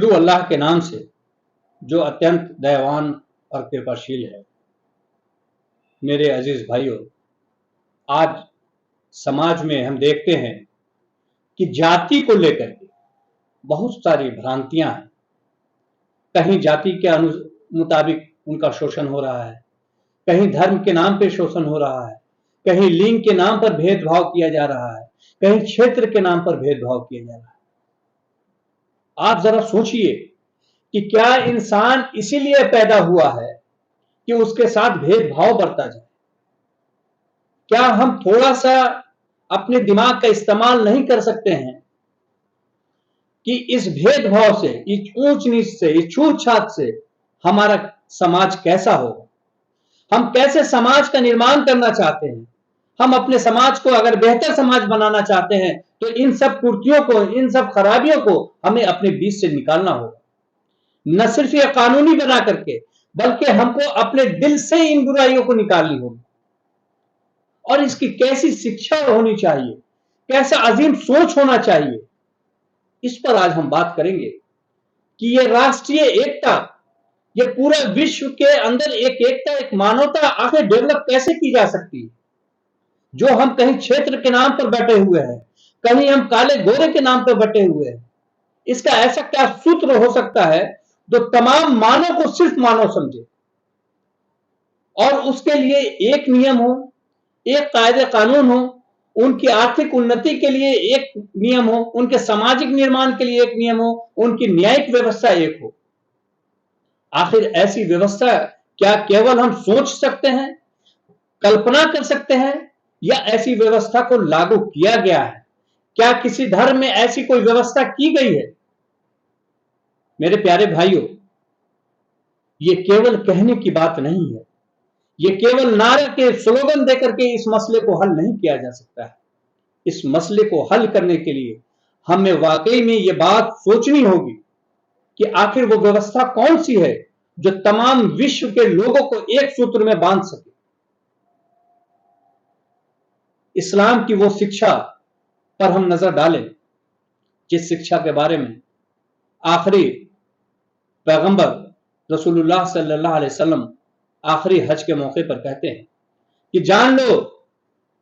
शुरू अल्लाह के नाम से जो अत्यंत दयावान और कृपाशील है। मेरे अजीज भाइयों, आज समाज में हम देखते हैं कि जाति को लेकर के बहुत सारी भ्रांतियां हैं। कहीं जाति के मुताबिक उनका शोषण हो रहा है, कहीं धर्म के नाम पे शोषण हो रहा है, कहीं लिंग के नाम पर भेदभाव किया जा रहा है, कहीं क्षेत्र के नाम पर भेदभाव किया जा रहा है। आप जरा सोचिए कि क्या इंसान इसीलिए पैदा हुआ है कि उसके साथ भेदभाव बढ़ता जाए? क्या हम थोड़ा सा अपने दिमाग का इस्तेमाल नहीं कर सकते हैं कि इस भेदभाव से, इस ऊंच नीच से, इस छूत छात से हमारा समाज कैसा हो? हम कैसे समाज का निर्माण करना चाहते हैं? हम अपने समाज को अगर बेहतर समाज बनाना चाहते हैं तो इन सब कुर्तियों को, इन सब खराबियों को हमें अपने बीच से निकालना होगा। न सिर्फ ये कानूनी बना करके, बल्कि हमको अपने दिल से इन बुराइयों को निकालनी होगी। और इसकी कैसी शिक्षा होनी चाहिए, कैसा अजीम सोच होना चाहिए, इस पर आज हम बात करेंगे कि ये राष्ट्रीय एकता, ये पूरे विश्व के अंदर एक एकता, एक मानवता आखिर डेवलप कैसे की जा सकती है। जो हम कहीं क्षेत्र के नाम पर बैठे हुए हैं, कहीं हम काले गोरे के नाम पर बैठे हुए हैं, इसका ऐसा क्या सूत्र हो सकता है जो तमाम मानव को सिर्फ मानव समझे और उसके लिए एक नियम हो, एक कायदे कानून हो, उनकी आर्थिक उन्नति के लिए एक नियम हो, उनके सामाजिक निर्माण के लिए एक नियम हो, उनकी न्यायिक व्यवस्था एक हो। आखिर ऐसी व्यवस्था क्या केवल हम सोच सकते हैं, कल्पना कर सकते हैं, या ऐसी व्यवस्था को लागू किया गया है? क्या किसी धर्म में ऐसी कोई व्यवस्था की गई है? मेरे प्यारे भाइयों, ये केवल कहने की बात नहीं है, ये केवल नारे के स्लोगन देकर के इस मसले को हल नहीं किया जा सकता है। इस मसले को हल करने के लिए हमें वाकई में ये बात सोचनी होगी कि आखिर वो व्यवस्था कौन सी है जो तमाम विश्व के लोगों को एक सूत्र में बांध सके। इस्लाम की वो शिक्षा पर हम नजर डालें जिस शिक्षा के बारे में आखिरी पैगंबर रसूलुल्लाह सल्लल्लाहु अलैहि वसल्लम आखिरी हज के मौके पर कहते हैं कि जान लो,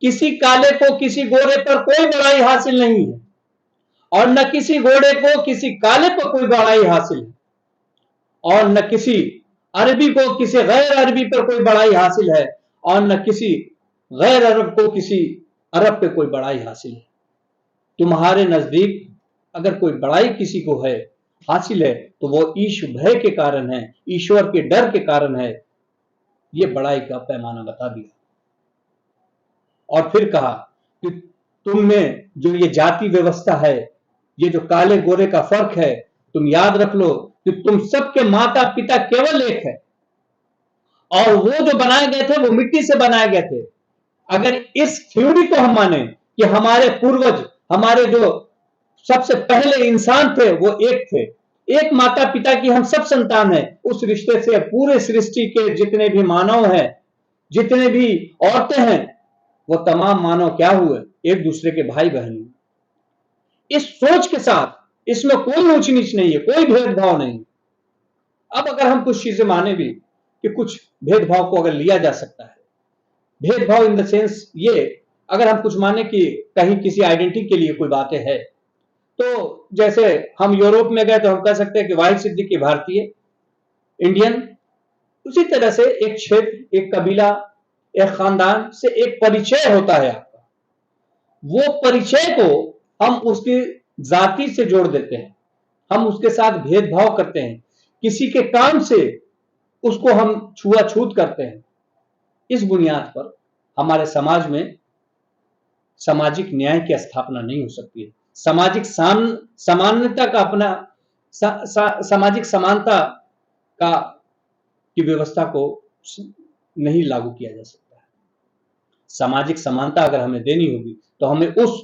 किसी काले को किसी गोरे पर कोई बड़ाई हासिल नहीं है और न किसी गोरे को किसी काले पर कोई बड़ाई हासिल है और न किसी अरबी को किसी गैर अरबी पर कोई बड़ाई हासिल है और न किसी गैर अरब को किसी अरब पे कोई बड़ाई हासिल है। तुम्हारे नजदीक अगर कोई बड़ाई किसी को है, हासिल है, तो वो ईश्वर भय के कारण है, ईश्वर के डर के कारण है। ये बड़ाई का पैमाना बता दिया और फिर कहा कि तुम में जो ये जाति व्यवस्था है, ये जो काले गोरे का फर्क है, तुम याद रख लो कि तुम सबके माता पिता केवल एक है और वो जो बनाए गए थे वो मिट्टी से बनाए गए थे। अगर इस थ्योरी को हम माने कि हमारे पूर्वज, हमारे जो सबसे पहले इंसान थे वो एक थे, एक माता पिता की हम सब संतान हैं, उस रिश्ते से पूरे सृष्टि के जितने भी मानव हैं, जितने भी औरतें हैं, वो तमाम मानव क्या हुए? एक दूसरे के भाई बहन। इस सोच के साथ इसमें कोई ऊंच नीच नहीं है, कोई भेदभाव नहीं। अब अगर हम कुछ चीजें माने भी कि कुछ भेदभाव को अगर लिया जा सकता है, भेदभाव इन द सेंस ये, अगर हम कुछ माने कि कहीं किसी आइडेंटिटी के लिए कोई बातें है, तो जैसे हम यूरोप में गए तो हम कह सकते हैं कि वाहिद सिद्दीकी भारतीय, इंडियन। उसी तरह से एक क्षेत्र, एक कबीला, एक खानदान से एक परिचय होता है आपका। वो परिचय को हम उसकी जाति से जोड़ देते हैं, हम उसके साथ भेदभाव करते हैं, किसी के काम से उसको हम छुआछूत करते हैं। इस बुनियाद पर हमारे समाज में सामाजिक न्याय की स्थापना नहीं हो सकती है। सामाजिक समानता का अपना सामाजिक समानता का की व्यवस्था को नहीं लागू किया जा सकता है। सामाजिक समानता अगर हमें देनी होगी तो हमें उस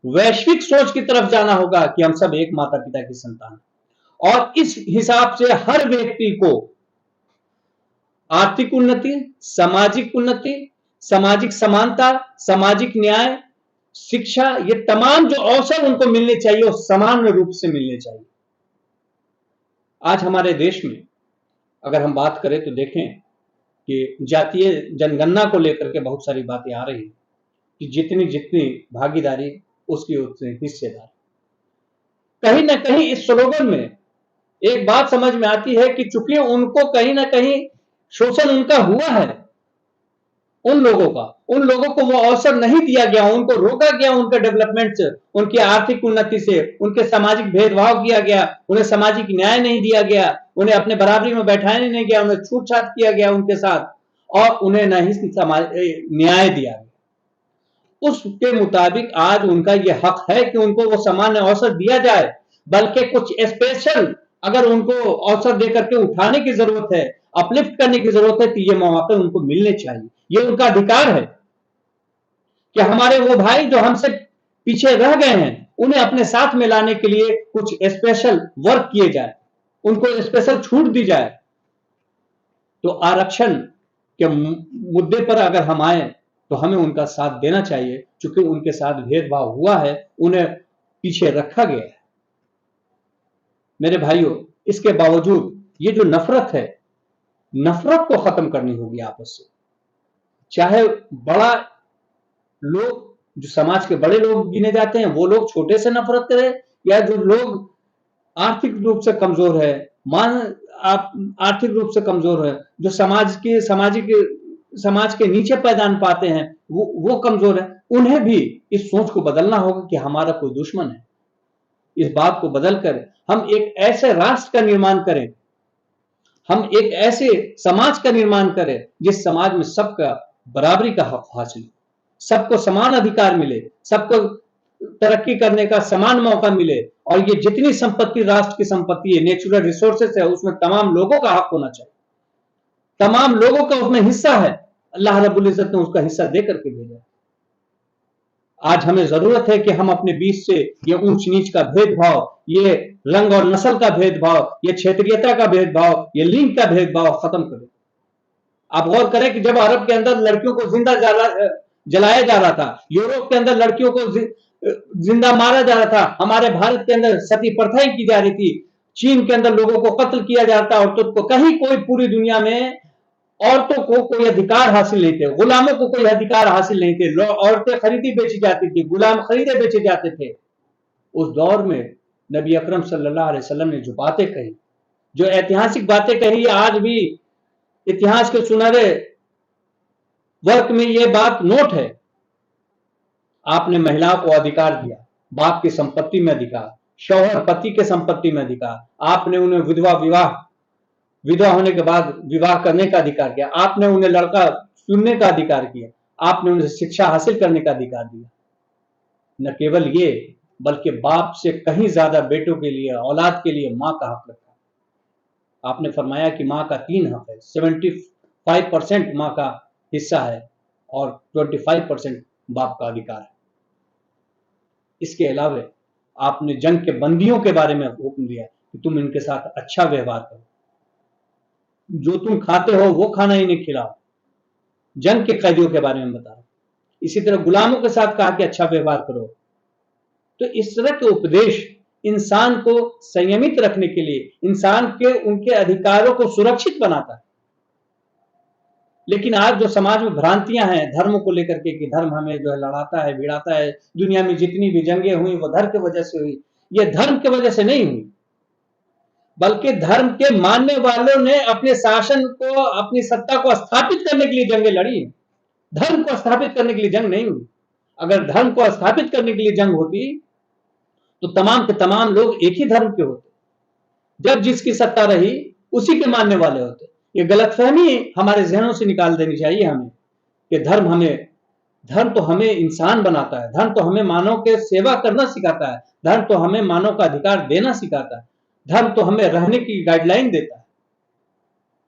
वैश्विक सोच की तरफ जाना होगा कि हम सब एक माता पिता की संतान हैं और इस हिसाब से हर व्यक्ति को आर्थिक उन्नति, सामाजिक समानता, सामाजिक न्याय, शिक्षा, ये तमाम जो अवसर उनको मिलने चाहिए वो समान रूप से मिलने चाहिए। आज हमारे देश में अगर हम बात करें तो देखें कि जातीय जनगणना को लेकर के बहुत सारी बातें आ रही हैं कि जितनी जितनी भागीदारी उसकी उतने हिस्सेदार। कहीं ना कहीं इस स्लोगन में एक बात समझ में आती है कि चूंकि उनको कहीं ना कहीं शोषण उनका हुआ है, उन लोगों को वो अवसर नहीं दिया गया, उनको रोका गया उनके डेवलपमेंट से, उनकी आर्थिक उन्नति से, उनके सामाजिक भेदभाव किया गया, उन्हें सामाजिक न्याय नहीं दिया गया, उन्हें अपने बराबरी में बैठाया नहीं गया, उन्हें छूट छाट किया गया उनके साथ, और उन्हें नहीं न्याय दिया गया। उसके मुताबिक आज उनका यह हक है कि उनको वो सामान्य अवसर दिया जाए, बल्कि कुछ स्पेशल अगर उनको अवसर देकर के उठाने की जरूरत है, अपलिफ्ट करने की जरूरत है, तो ये मौके उनको मिलने चाहिए। ये उनका अधिकार है कि हमारे वो भाई जो हमसे पीछे रह गए हैं उन्हें अपने साथ में लाने के लिए कुछ स्पेशल वर्क किए जाए, उनको स्पेशल छूट दी जाए। तो आरक्षण के मुद्दे पर अगर हम आए तो हमें उनका साथ देना चाहिए, क्योंकि उनके साथ भेदभाव हुआ है, उन्हें पीछे रखा गया है। मेरे भाइयों, इसके बावजूद ये जो नफरत है, नफरत को खत्म करनी होगी आपस से। चाहे बड़ा लोग, जो समाज के बड़े लोग गिने जाते हैं, वो लोग छोटे से नफरत करें, या जो लोग आर्थिक रूप से कमजोर है, आर्थिक रूप से कमजोर है, जो समाज के नीचे पैदान पाते हैं, वो कमजोर है, उन्हें भी इस सोच को बदलना होगा कि हमारा कोई दुश्मन है। इस बात को बदलकर हम एक ऐसे राष्ट्र का निर्माण करें, हम एक ऐसे समाज का निर्माण करें जिस समाज में सबका बराबरी का हक हासिल, सबको समान अधिकार मिले, सबको तरक्की करने का समान मौका मिले, और ये जितनी संपत्ति राष्ट्र की संपत्ति है, नेचुरल रिसोर्सेस है, उसमें तमाम लोगों का हक होना चाहिए, तमाम लोगों का उसमें हिस्सा है। अल्लाह रब्बुल इज्जत ने उसका हिस्सा दे करके भेजा। आज हमें जरूरत है कि हम अपने बीच से ये ऊंच नीच का भेदभाव, ये रंग और नस्ल का भेदभाव, ये क्षेत्रीयता का भेदभाव, ये लिंग का भेदभाव खत्म करें। आप गौर करें कि जब अरब के अंदर लड़कियों को जिंदा जलाया जा रहा था, यूरोप के अंदर लड़कियों को जिंदा मारा जा रहा था, हमारे भारत के अंदर सती प्रथाएं की जा रही थी, चीन के अंदर लोगों को कत्ल किया जाता, औरतों को, कहीं कोई पूरी दुनिया में औरतों को कोई अधिकार हासिल नहीं थे, गुलामों को कोई अधिकार हासिल नहीं थे, औरतें खरीदी बेची जाती थी, गुलाम खरीदे बेचे जाते थे। उस दौर में नबी अकरम सल्लल्लाहु अलैहि वसल्लम ने जो बातें कही, जो ऐतिहासिक बातें कही, आज भी इतिहास के सुनहरे वर्क में ये बात नोट है। आपने महिलाओं को अधिकार दिया, बाप की संपत्ति में अधिकार, शौहर पति के संपत्ति में अधिकार, आपने उन्हें विधवा होने के बाद विवाह करने का अधिकार किया, आपने उन्हें लड़का चुनने का अधिकार किया, आपने उन्हें शिक्षा हासिल करने का अधिकार दिया। न केवल ये, बल्कि बाप से कहीं ज्यादा बेटों के लिए, औलाद के लिए मां का हक रखा। आपने फरमाया कि मां का 3 हक है, 75% मां का हिस्सा है और 25% बाप का अधिकार है। इसके अलावा आपने जंग के बंदियों के बारे में हुक्म दिया कि तुम इनके साथ अच्छा व्यवहार करो, जो तुम खाते हो वो खाना इन्हें खिलाओ। जंग के कैदियों के बारे में बताओ। इसी तरह गुलामों के साथ कहा कि अच्छा व्यवहार करो। तो इस तरह के उपदेश इंसान को संयमित रखने के लिए, इंसान के उनके अधिकारों को सुरक्षित बनाता है। लेकिन आज जो समाज में भ्रांतियां हैं धर्म को लेकर के, कि धर्म हमें जो है लड़ाता है, भिड़ाता है, दुनिया में जितनी भी जंगें हुई वो धर्म की वजह से हुई। ये धर्म की वजह से नहीं हुई, बल्कि धर्म के मानने वालों ने अपने शासन को, अपनी सत्ता को स्थापित करने के लिए जंगें लड़ी। धर्म को स्थापित करने के लिए जंग नहीं हुई। अगर धर्म को स्थापित करने के लिए जंग होती तो तमाम के तमाम लोग एक ही धर्म के होते, जब जिसकी सत्ता रही उसी के मानने वाले होते। ये गलतफहमी हमारे जहनों से निकाल देनी चाहिए हमें, कि धर्म तो हमें इंसान बनाता है, धर्म तो हमें मानव के सेवा करना सिखाता है, धर्म तो हमें मानव का अधिकार देना सिखाता है, धर्म तो हमें रहने की गाइडलाइन देता है।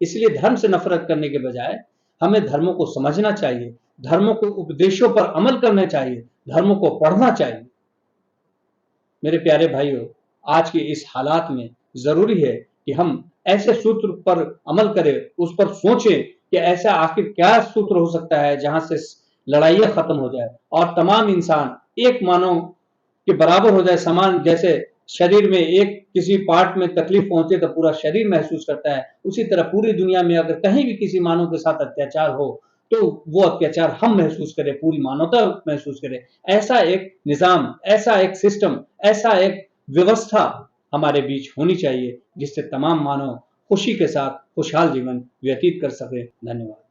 इसलिए धर्म से नफरत करने के बजाय हमें धर्मों को समझना चाहिए, धर्मों के उपदेशों पर अमल करना चाहिए, धर्मों को पढ़ना चाहिए। मेरे प्यारे भाइयों, आज के इस हालात में जरूरी है कि हम ऐसे सूत्र पर अमल करें, उस पर सोचें कि ऐसा आखिर क्या सूत्र हो सकता है जहां से लड़ाइयां खत्म हो जाए और तमाम इंसान एक मानव के बराबर हो जाए, समान, जैसे शरीर में एक किसी पार्ट में तकलीफ पहुंचे तो पूरा शरीर महसूस करता है, उसी तरह पूरी दुनिया में अगर कहीं भी किसी मानव के साथ अत्याचार हो तो वो अत्याचार हम महसूस करें, पूरी मानवता महसूस करे। ऐसा एक निजाम, ऐसा एक सिस्टम, ऐसा एक व्यवस्था हमारे बीच होनी चाहिए जिससे तमाम मानव खुशी के साथ खुशहाल जीवन व्यतीत कर सके। धन्यवाद।